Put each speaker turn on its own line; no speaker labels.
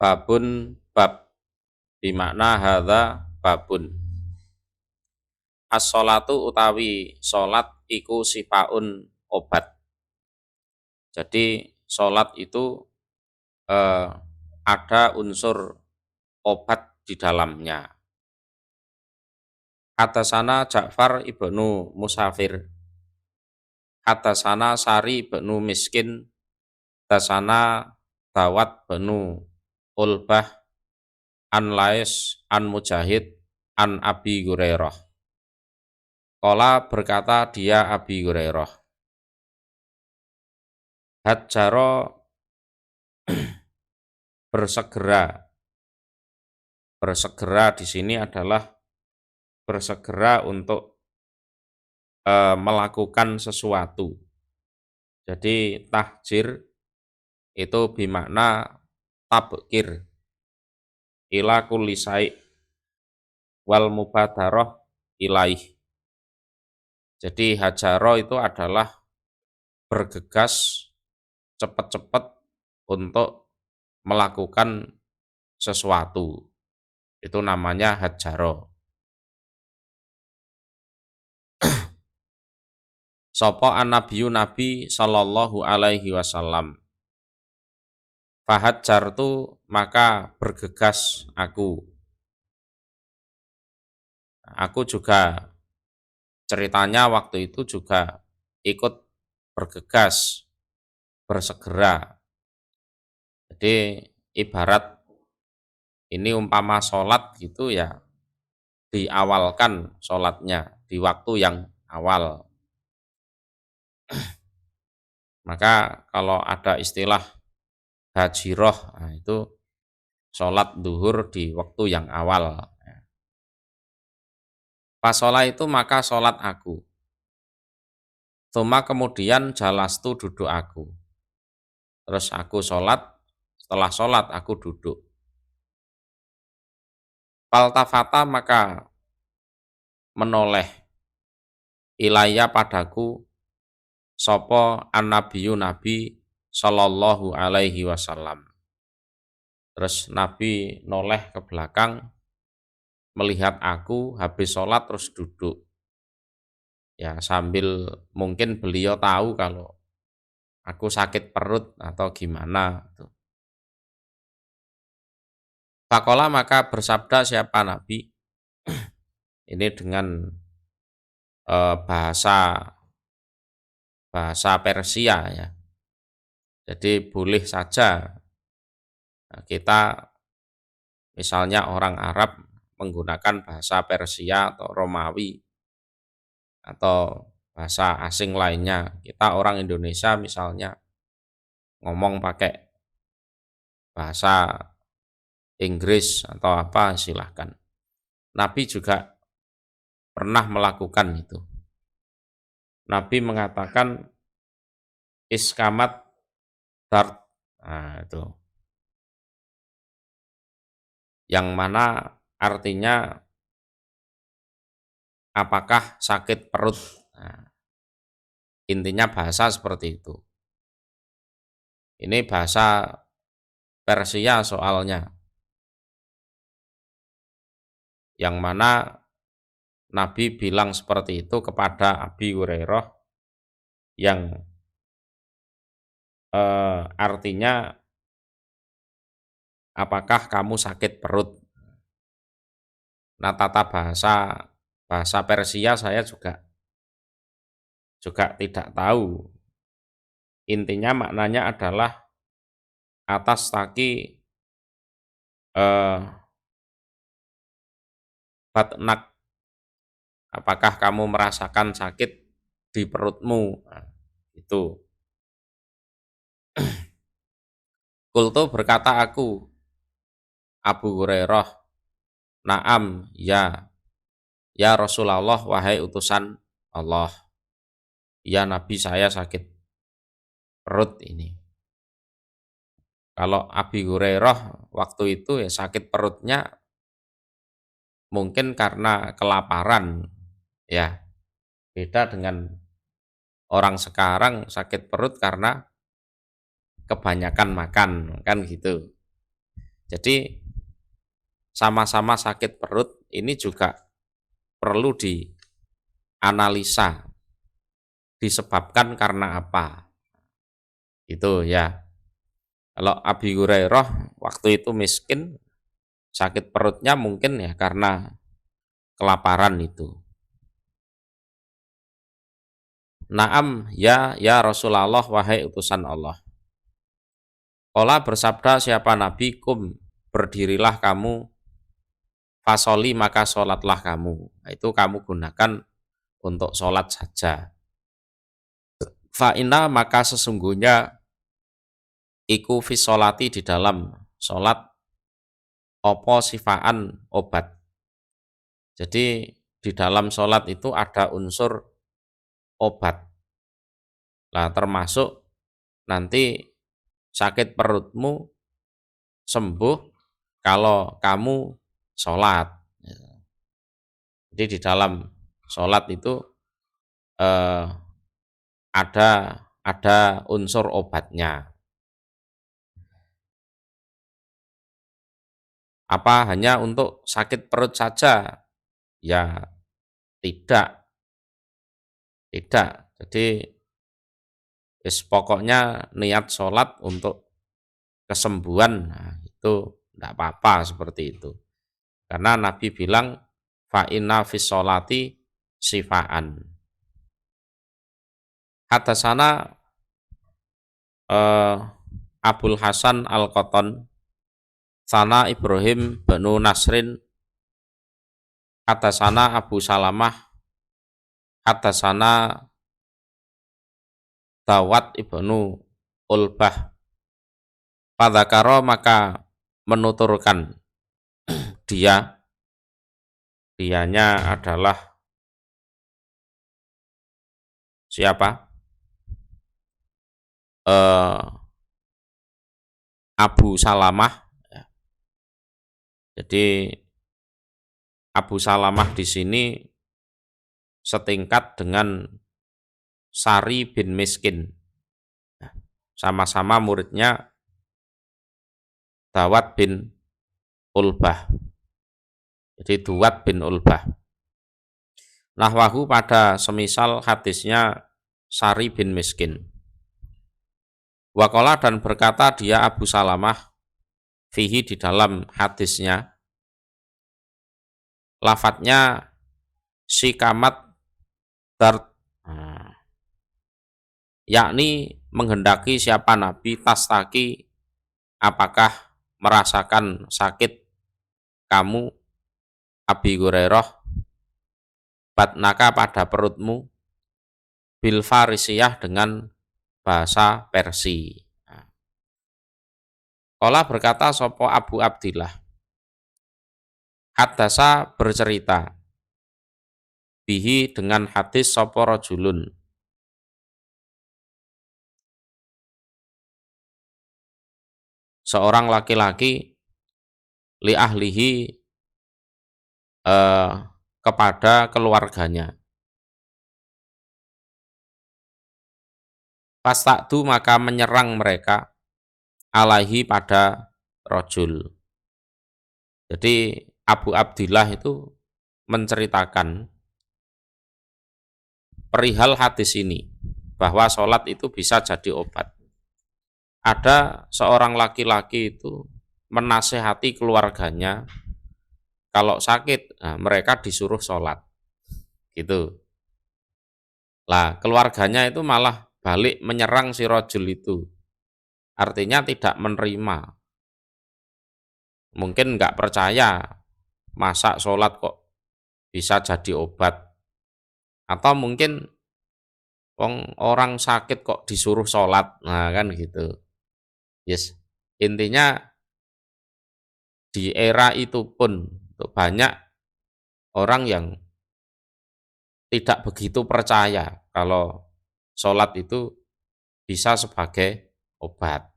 Babun bab bimakna hadza babun. As-sholatu utawi sholat iku sifaun obat. Jadi sholat itu ada unsur obat di dalamnya. Hatasana Ja'far ibnu Musafir, hatasana Sari ibnu Miskin, hatasana Dawat ibnu Ulbah, an Lais, an Mujahid, an Abi Hurairah. Qala berkata dia Abi Hurairah, hajjaro bersegera. Bersegera di sini adalah bersegera untuk melakukan sesuatu. Jadi tahjir itu bimakna tabkir ila kulli syai' wal mubadarah ilaih. Jadi hajaro itu adalah bergegas cepat-cepat untuk melakukan sesuatu. Itu namanya hajaro. Sopo an-nabiyyu nabi sallallahu alaihi wasallam. Fahajjartu maka bergegas aku. Aku juga ceritanya waktu itu juga ikut bergegas, bersegera. Jadi ibarat ini umpama sholat gitu ya, diawalkan sholatnya di waktu yang awal. Maka kalau ada istilah hajiroh, nah itu sholat duhur di waktu yang awal. Pas sholat itu maka sholat aku. Tuma kemudian jalastu duduk aku. Terus aku sholat, setelah sholat aku duduk. Faltafata maka menoleh ilaya padaku sopo an-nabiyyu nabi sallallahu alaihi wasallam. Terus Nabi noleh ke belakang melihat aku habis sholat terus duduk. Ya sambil mungkin beliau tahu kalau aku sakit perut atau gimana. Faqala maka bersabda siapa Nabi? Ini dengan bahasa Persia ya. Jadi boleh saja kita misalnya orang Arab menggunakan bahasa Persia atau Romawi atau bahasa asing lainnya. Kita orang Indonesia misalnya ngomong pakai bahasa Inggris atau apa silahkan. Nabi juga pernah melakukan itu. Nabi mengatakan iskamat dart. Nah, itu. Yang mana artinya apakah sakit perut. Nah, intinya bahasa seperti itu. Ini bahasa Persia soalnya. Yang mana Nabi bilang seperti itu kepada Abi Hurairah yang artinya apakah kamu sakit perut. Nah, tata bahasa Persia saya juga tidak tahu. Intinya maknanya adalah atas taki batnak, apakah kamu merasakan sakit di perutmu. Nah, itu. Kultu berkata aku Abu Hurairah, naam ya Rasulullah, wahai utusan Allah. Ya Nabi, saya sakit perut ini. Kalau Abi Hurairah waktu itu ya sakit perutnya mungkin karena kelaparan ya. Beda dengan orang sekarang sakit perut karena kebanyakan makan kan gitu. Jadi sama-sama sakit perut ini juga perlu dianalisa, disebabkan karena apa. Itu ya. Kalau Abi Hurairah waktu itu miskin, sakit perutnya mungkin ya karena kelaparan itu. Naam ya Rasulullah, wahai utusan Allah. Qala bersabda siapa Nabi, kum berdirilah kamu, fasoli maka sholatlah kamu. Nah, itu kamu gunakan untuk sholat saja. Fa'ina maka sesungguhnya iku fisolati di dalam sholat opo sifaan obat. Jadi di dalam sholat itu ada unsur obat. Nah termasuk nanti sakit perutmu sembuh kalau kamu sholat. Jadi di dalam sholat itu ada unsur obatnya. Apa hanya untuk sakit perut saja? Ya tidak. Jadi pokoknya niat sholat untuk kesembuhan, nah, itu tidak apa-apa seperti itu. Karena Nabi bilang fa inna fis sholati sifaan. Hadasana Abul Hasan Al-Qattan sana Ibrahim banu Nasrin, hadasana Abu Salamah, hadasana Dawat ibnu Ulbah. Fadzakara maka menuturkan dianya adalah siapa? Abu Salamah. Jadi Abu Salamah di sini setingkat dengan Sari bin Miskin. Sama-sama muridnya Dawat bin Ulbah. Jadi Duwat bin Ulbah. Nahwahu pada semisal hadisnya Sari bin Miskin. Waqala dan berkata dia Abu Salamah fihi di dalam hadisnya, lafadznya sikamat dart, yakni menghendaki siapa Nabi tastaki apakah merasakan sakit kamu Abi Hurairah batnaka pada perutmu bil farisiyah dengan bahasa Persi. Qala berkata sopo Abu Abdillah, hadasa bercerita bihi dengan hadis sopo rojulun, seorang laki-laki li ahlihi kepada keluarganya. Fastakdu maka menyerang mereka alaihi pada rojul. Jadi Abu Abdillah itu menceritakan perihal hadis ini, bahwa sholat itu bisa jadi obat. Ada seorang laki-laki itu menasehati keluarganya, kalau sakit, nah, mereka disuruh sholat. Gitu. Lah, keluarganya itu malah balik menyerang si rojul itu. Artinya tidak menerima. Mungkin nggak percaya, masa sholat kok bisa jadi obat. Atau mungkin orang sakit kok disuruh sholat. Nah kan gitu. Yes. Intinya di era itu pun banyak orang yang tidak begitu percaya kalau sholat itu bisa sebagai obat.